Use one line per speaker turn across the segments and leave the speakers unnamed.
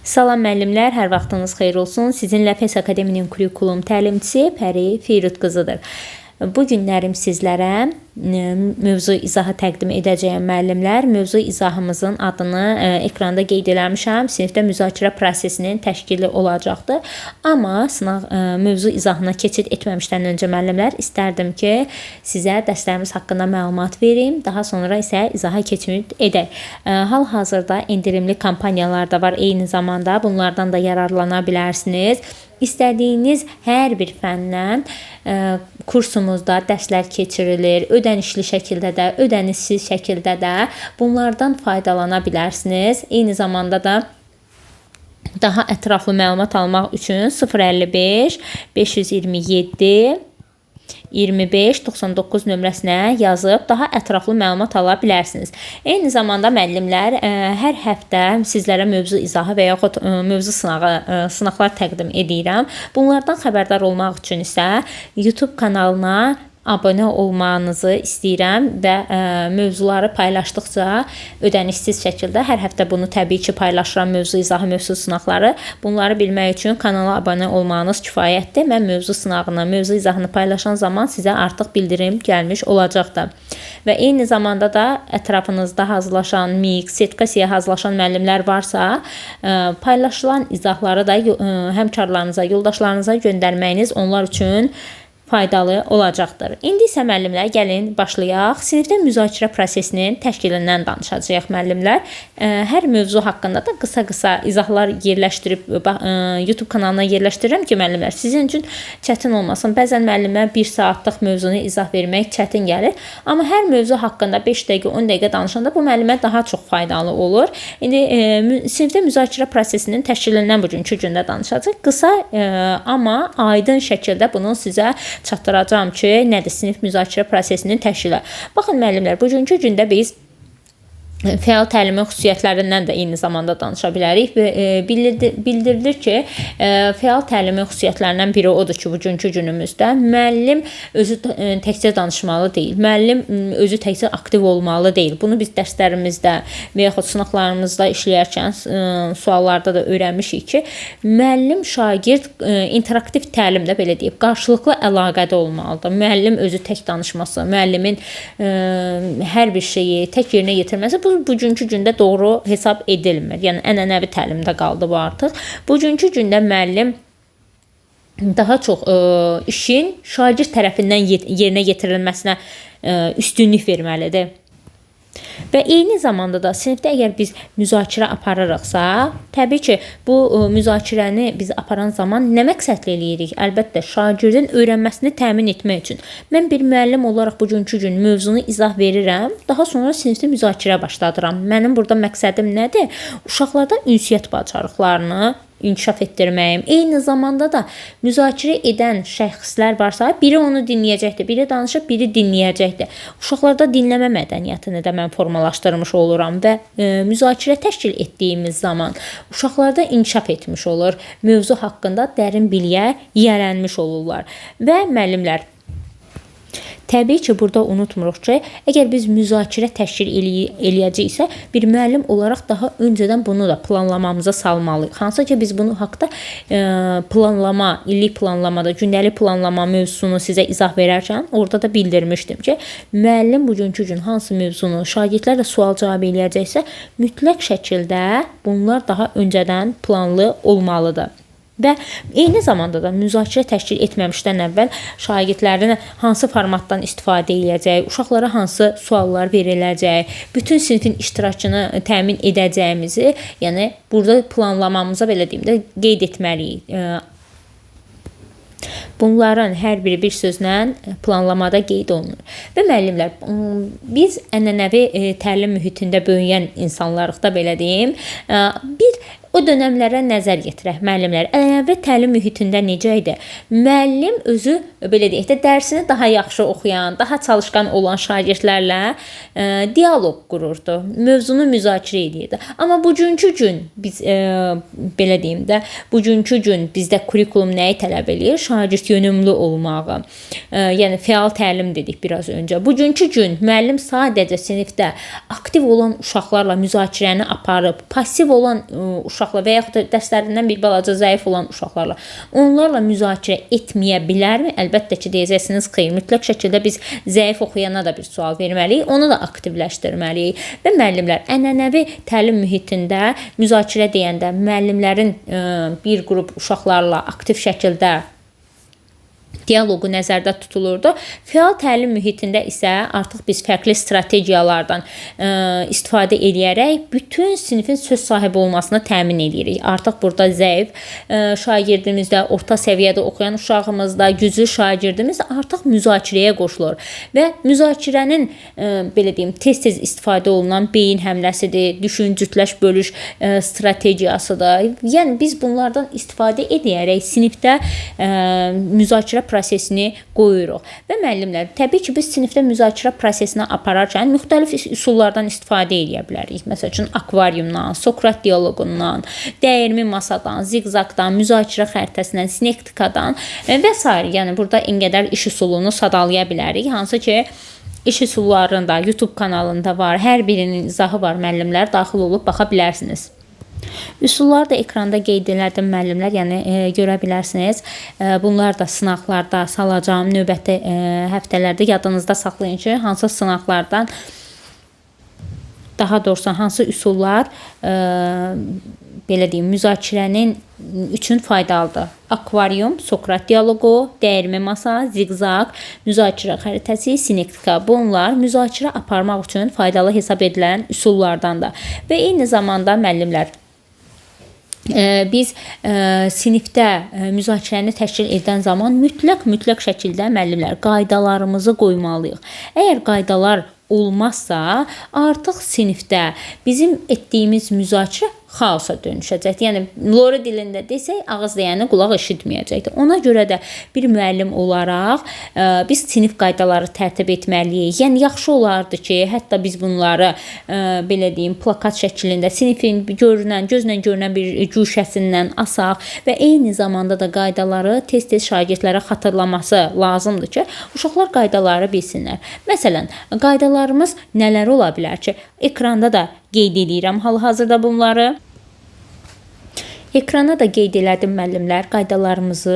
Salam müəllimlər, hər vaxtınız xeyir olsun. Sizinlə FES Akademinin kurikulum təlimçisi Pəri Firud qızıdır. Bu günlərim sizlərə mövzu izahı təqdim edəcəyəm müəllimlər. Mövzu izahımızın adını ekranda qeyd eləmişəm. Sinifdə müzakirə prosesinin təşkili olacaqdır. Amma mövzu izahına keçid etməmişdən öncə müəllimlər istərdim ki, sizə dərslərimiz haqqında məlumat verim. Daha sonra isə izaha keçid edək. Hal-hazırda endirimli kampaniyalar da var eyni zamanda. Bunlardan da yararlana bilərsiniz. İstədiyiniz hər bir fəndən kursumuzda dərslər keçirilir. Ödənişli şəkildə də, ödənişsiz şəkildə də bunlardan faydalana bilərsiniz. Eyni zamanda da daha ətraflı məlumat almaq üçün 055 527 2599 nömrəsinə yazıb daha ətraflı məlumat ala bilərsiniz. Eyni zamanda müəllimlər hər həftə sizlərə mövzu izahı və yaxud mövzu sınaqlar təqdim edirəm. Bunlardan xəbərdar olmaq üçün isə YouTube kanalına abunə olmanızı istəyirəm və mövzuları paylaşdıqca ödənişsiz şəkildə hər həftə bunu təbii ki paylaşıram, mövzu izahı, mövzu sınaqları. Bunları bilmək üçün kanala abunə olmanız kifayətdir. Mən mövzu sınağını, mövzu izahını paylaşan zaman sizə artıq bildirim gəlmiş olacaqdır. Və eyni zamanda da ətrafınızda hazırlaşan, sertifikasiyaya hazırlaşan müəllimlər varsa, paylaşılan izahları da həmkarlarınıza, yoldaşlarınıza göndərməyiniz onlar üçün faydalı olacaqdır. İndi isə müəllimlər gəlin başlayaq. Sinifdə müzakirə prosesinin təşkilindən danışacağıq müəllimlər. Hər mövzu haqqında da qısa-qısa izahlar yerləşdirib YouTube kanalına yerləşdirirəm ki, müəllimlər sizin üçün çətin olmasın. Bəzən müəllimlər 1 saatlıq mövzunu izah vermək çətin gəlir. Amma hər mövzu haqqında 5 dəqiqə, 10 dəqiqə danışanda bu müəllimə daha çox faydalı olur. İndi sinifdə müzakirə prosesinin təşkilindən bugünkü gündə danışacağıq. Qısa, amma aydın şəkildə bunu sizə çatdıracağım ki, nədir sinif müzakirə prosesinin təşkili. Baxın müəllimlər, bugünkü gündə biz fəal təlimin xüsusiyyətlərindən də eyni zamanda danışa bilərik və bildirilir ki, fəal təlimin xüsusiyyətlərindən biri odur ki, bugünkü günümüzdə müəllim özü təkcə danışmalı deyil, müəllim özü təkcə aktiv olmalı deyil. Bunu biz dərslərimizdə və yaxud sınaqlarımızda işləyərkən suallarda da öyrənmişik ki, müəllim şagird interaktiv təlimdə belə deyib, qarşılıqlı əlaqədə olmalıdır. Müəllim özü tək danışması, müəllimin hər bir şeyi tək yerinə yetirməsi bugünkü gündə doğru hesab edilmir. Yəni ənənəvi təlimdə qaldı bu artıq. Bugünkü gündə müəllim daha çox işin şagird tərəfindən yerinə yetirilməsinə üstünlük verməlidir. Və eyni zamanda da sinifdə əgər biz müzakirə aparırıqsa, təbii ki, bu müzakirəni biz aparan zaman nə məqsədlə eləyirik? Əlbəttə, şagirdin öyrənməsini təmin etmək üçün. Mən bir müəllim olaraq bugünkü gün mövzunu izah verirəm, daha sonra sinifdə müzakirə başladıram. Mənim burada məqsədim nədir? Uşaqlarda ünsiyyət bacarıqlarını inkişaf etdirməyim. Eyni zamanda da müzakirə edən şəxslər varsa, biri onu dinləyəcəkdir, biri danışıb, biri dinləyəcəkdir. Uşaqlarda dinləmə mədəniyyətini də mən formalaşdırmış oluram və müzakirə təşkil etdiyimiz zaman uşaqlarda inkişaf etmiş olur. Mövzu haqqında dərin biliyə yiyələnmiş olurlar. Və müəllimlər, təbii ki, burada unutmuruq ki, əgər biz müzakirə təşkil eləyəcəksə, bir müəllim olaraq daha öncədən bunu da planlamamıza salmalıyıq. Hansı ki, biz bunu haqda planlama, illik planlamada, gündəlik planlama mövzusunu sizə izah verərkən orada da bildirmişdim ki, müəllim bugünkü gün hansı mövzunu şagirdlərlə sual cavab eləyəcəksə, mütləq şəkildə bunlar daha öncədən planlı olmalıdır. Və eyni zamanda da müzakirə təşkil etməmişdən əvvəl şagirdlərin hansı formatdan istifadə edəcək, uşaqlara hansı suallar veriləcək, bütün sinifin iştirakını təmin edəcəyimizi, yəni burada planlamamıza belə deyim də qeyd etməliyik. Bunların hər biri bir sözlə planlamada qeyd olunur. Və müəllimlər, biz ənənəvi təlim mühitində böyüyən insanlarıq da belə deyim. O dönəmlərə nəzər yetirək müəllimlər. Ənənəvi təlim mühitində necə idi? Müəllim özü belə deyək də dərsini daha yaxşı oxuyan, daha çalışqan olan şagirdlərlə dialoq qururdu. Mövzunu müzakirə edirdi. Amma bugünkü gün biz belə deyim də, bugünkü gün bizdə kurikulum nəyi tələb eləyir? Şagird yönümlü olmağı. Yəni fəal təlim dedik biraz öncə. Bugünkü gün müəllim sadəcə sinifdə aktiv olan uşaqlarla müzakirəni aparıb, passiv olan uşaqlar və yaxud da dərslərindən bir balaca zəif olan uşaqlarla onlarla müzakirə etməyə bilərmi? Əlbəttə ki, deyəcəksiniz, xeyr, mütləq şəkildə biz zəif oxuyana da bir sual verməliyik, onu da aktivləşdirməliyik. Və müəllimlər ənənəvi təlim mühitində müzakirə deyəndə müəllimlərin bir qrup uşaqlarla aktiv şəkildə dialoqu nəzərdə tutulurdu. Fəal təlim mühitində isə artıq biz fərqli strategiyalardan istifadə edərək bütün sinifin söz sahibi olmasını təmin edirik. Artıq burada zəif şagirdimizdə, orta səviyyədə oxuyan uşağımızda, güclü şagirdimiz artıq müzakirəyə qoşulur və müzakirənin belə deyim, tez-tez istifadə olunan beyin həmləsidir, düşün, cütləş, bölüş strategiyasıdır. Yəni biz bunlardan istifadə edərək sinifdə müzakirə prosesini qoyuruq. Və müəllimlər, təbii ki, biz sinifdə müzakirə prosesini apararkən müxtəlif üsullardan istifadə edə bilərik. Məsəl üçün, akvariumdan, Sokrat dialoqundan, dəyirmi masadan, ziqzaqdan, müzakirə xəritəsindən, sinektikadan və s. Yəni, burada en qədər iş üsulunu sadalaya bilərik. Hansı ki, iş üsullarında YouTube kanalında var, hər birinin izahı var, müəllimlər daxil olub baxa bilərsiniz. Üsullar da ekranda qeyd elədim müəllimlər, yəni görə bilərsiniz. Bunlar da sınaqlarda salacağım növbəti həftələrdə yadınızda saxlayın ki, hansı sınaqlardan, daha doğrusu hansı üsullar belə deyim, müzakirənin üçün faydalıdır. Akvarium, Sokrat dialoqu, dəyirmi masa, ziqzaq, müzakirə xəritəsi, sinektika. Bunlar müzakirə aparmaq üçün faydalı hesab edilən üsullardandır. Və eyni zamanda müəllimlər, biz sinifdə müzakirəni təşkil edən zaman mütləq şəkildə müəllimlər qaydalarımızı qoymalıyıq. Əgər qaydalar olmazsa, artıq sinifdə bizim etdiyimiz müzakirə xaosa dönüşəcəkdir. Yəni, Lori dilində desək, ağız deyəni qulaq eşitməyəcəkdir. Ona görə də bir müəllim olaraq biz sinif qaydaları tərtib etməliyik. Yəni, yaxşı olardı ki, hətta biz bunları belə deyim, plakat şəklində sinifin görünən, gözlə görünən bir güşəsindən asaq və eyni zamanda da qaydaları tez-tez şagirdlərə xatırlaması lazımdır ki, uşaqlar qaydaları bilsinlər. Məsələn, qaydalarımız nələr ola bilər ki, ekranda da qeyd edirəm hal-hazırda bunları. Ekrana da qeyd elədim müəllimlər, qaydalarımızı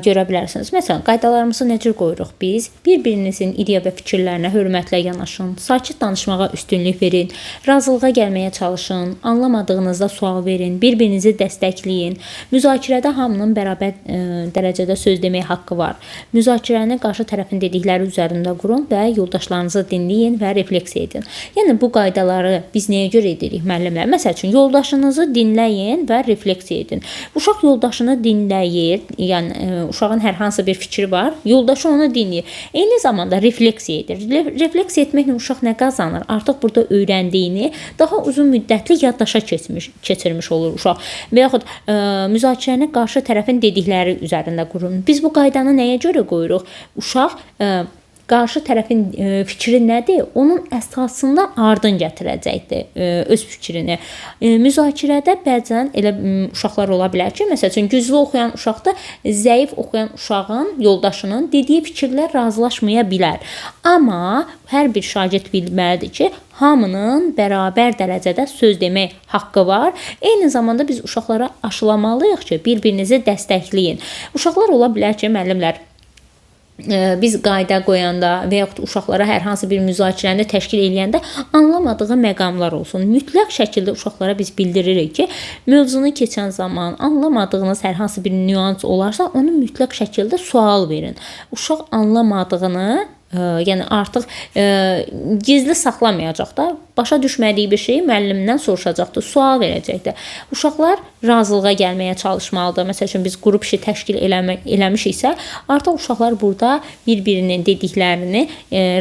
görə bilərsiniz. Məsələn, qaydalarımızı necə qoyuruq biz? Bir-birinizin ideya və fikirlərinə hörmətlə yanaşın, sakit danışmağa üstünlük verin, razılığa gəlməyə çalışın, anlamadığınızda sual verin, bir-birinizi dəstəkləyin. Müzakirədə hamının bərabər dərəcədə söz demək haqqı var. Müzakirəni qarşı tərəfin dedikləri üzərində qurun və yoldaşlarınızı dinləyin və refleksiya edin. Yəni, bu qaydaları biz nəyə görə edirik müəllimlər? Məsəl üçün, yoldaşınızı dinləyin və refleksiya edin. Uşaq yoldaşını dinləyir, yəni uşağın hər hansı bir fikri var, yoldaşı onu dinləyir. Eyni zamanda refleksiya edir. Refleksiya etməklə uşaq nə qazanır? Artıq burada öyrəndiyini daha uzun müddətli yaddaşa keçirmiş olur uşaq. Və yaxud müzakirəni qarşı tərəfin dedikləri üzərində qurun. Biz bu qaydanı nəyə görə qoyuruq? Uşaq qarşı tərəfin fikri nədir? Onun əsasında ardın gətirəcəkdir öz fikrini. Müzakirədə bəzən elə uşaqlar ola bilər ki, məsəl üçün güclü oxuyan uşaqda zəif oxuyan uşağın, yoldaşının dediyi fikirlər razılaşmaya bilər. Amma hər bir şagird bilməlidir ki, hamının bərabər dərəcədə söz demək haqqı var. Eyni zamanda biz uşaqlara aşılamalıyıq ki, bir-birinizi dəstəkləyin. Uşaqlar ola bilər ki, müəllimlər, biz qayda qoyanda və yaxud uşaqlara hər hansı bir müzakirəni təşkil edəndə anlamadığı məqamlar olsun. Mütləq şəkildə uşaqlara biz bildiririk ki, mövzunu keçən zaman anlamadığınız hər hansı bir nüans olarsa, onu mütləq şəkildə sual verin. Uşaq anlamadığını, yəni artıq gizli saxlamayacaq da, başa düşmədiyi bir şeyi müəllimdən soruşacaqdır, sual verəcəkdir. Uşaqlar razılığa gəlməyə çalışmalıdır. Məsəl üçün, biz qrup işi təşkil eləmişiksə, artıq uşaqlar burada bir-birinin dediklərini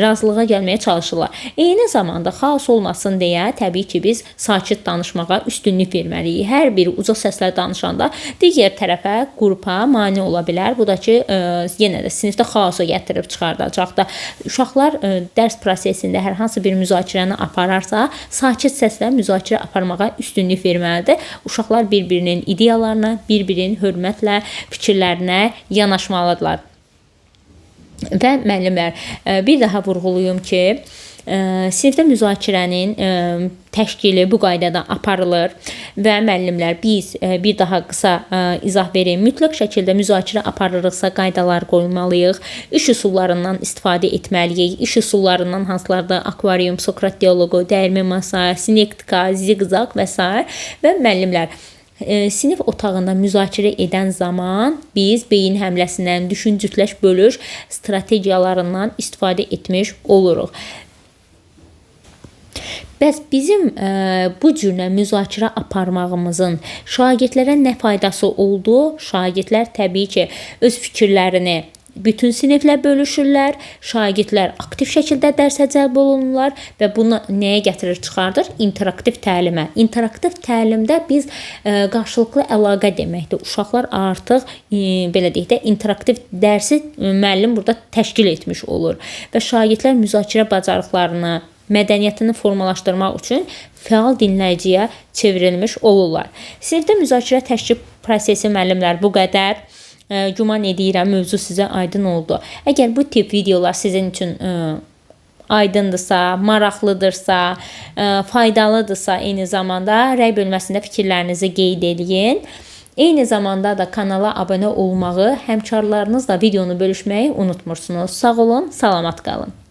razılığa gəlməyə çalışırlar. Eyni zamanda xaos olmasın deyə, təbii ki, biz sakit danışmağa üstünlük verməliyik. Hər biri uca səslə danışanda digər tərəfə, qrupa mane ola bilər. Bu da ki, yenə də sinifdə xaosa gətirib çıxardacaq da. Uşaqlar dərs prosesində hər hansı bir müzakirəni apararsa, sakit səslə müzakirə aparmağa üstünlük verməlidir. Uşaqlar bir-birinin ideyalarına, bir-birinin hörmətlə fikirlərinə yanaşmalıdırlar. Və müəllimlər, bir daha vurğulayım ki, Sinifdə müzakirənin təşkili bu qaydada aparılır və müəllimlər biz bir daha qısa izah verin. Mütləq şəkildə müzakirə aparırıqsa qaydalar qoymalıyıq. İş üsullarından istifadə etməliyik. İş üsullarından hansılarda akvarium, Sokrat dialoqu, dəyirmi masa, sinektika, ziqzaq və s. və müəllimlər sinif otağında müzakirə edən zaman biz beyin həmləsindən, düşün, cütləş, bölüş strategiyalarından istifadə etmiş oluruq. Bəs bizim bu cürlə müzakirə aparmağımızın şagirdlərə nə faydası oldu? Şagirdlər təbii ki, öz fikirlərini bütün siniflə bölüşürlər, şagirdlər aktiv şəkildə dərsə cəlb olunurlar və bunu nəyə gətirir, çıxardır? İnteraktiv təlimə. İnteraktiv təlimdə biz qarşılıqlı əlaqə deməkdir. Uşaqlar artıq belə deyək də interaktiv dərsi müəllim burada təşkil etmiş olur və şagirdlər müzakirə bacarıqlarını, mədəniyyətini formalaşdırmaq üçün fəal dinləyiciyə çevrilmiş olurlar. Sinifdə müzakirə təşkil prosesi müəllimlər bu qədər. Güman edirəm mövzu sizə aydın oldu. Əgər bu tip videolar sizin üçün aydındırsa, maraqlıdırsa, faydalıdırsa, eyni zamanda rəy bölməsində fikirlərinizi qeyd edin. Eyni zamanda da kanala abunə olmağı, həmkarlarınızla videonu bölüşməyi unutmursunuz. Sağ olun, salamat qalın.